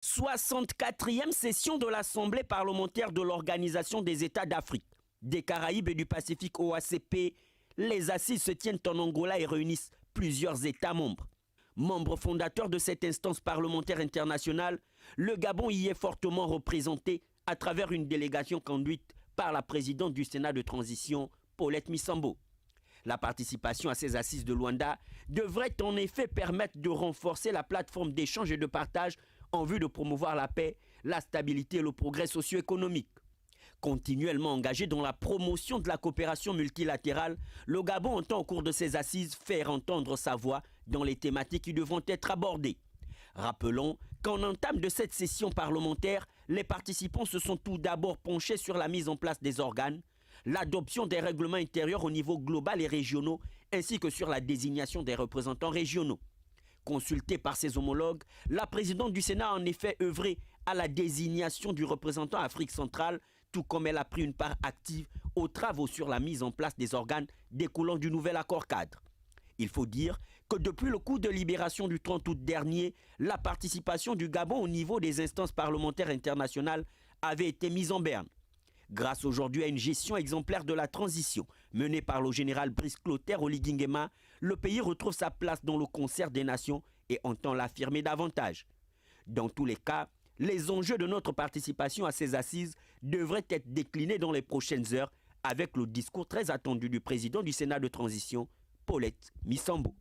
64e session de l'Assemblée parlementaire de l'Organisation des États d'Afrique, des Caraïbes et du Pacifique OACP. Les assises se tiennent en Angola et réunissent plusieurs États membres. Membre fondateur de cette instance parlementaire internationale, le Gabon y est fortement représenté à travers une délégation conduite par la présidente du Sénat de transition, Paulette Missambo. La participation à ces assises de Luanda devrait en effet permettre de renforcer la plateforme d'échange et de partage en vue de promouvoir la paix, la stabilité et le progrès socio-économique. Continuellement engagé dans la promotion de la coopération multilatérale, le Gabon entend au cours de ses assises faire entendre sa voix dans les thématiques qui devront être abordées. Rappelons qu'en entame de cette session parlementaire, les participants se sont tout d'abord penchés sur la mise en place des organes, l'adoption des règlements intérieurs au niveau global et régionaux, ainsi que sur la désignation des représentants régionaux. Consultée par ses homologues, la présidente du Sénat a en effet œuvré à la désignation du représentant Afrique centrale, tout comme elle a pris une part active aux travaux sur la mise en place des organes découlant du nouvel accord cadre. Il faut dire que depuis le coup de libération du 30 août dernier, la participation du Gabon au niveau des instances parlementaires internationales avait été mise en berne. Grâce aujourd'hui à une gestion exemplaire de la transition menée par le général Brice Clotaire Oligui Nguema, le pays retrouve sa place dans le concert des nations et entend l'affirmer davantage. Dans tous les cas, les enjeux de notre participation à ces assises devraient être déclinés dans les prochaines heures avec le discours très attendu du président du Sénat de transition, Paulette Missambo.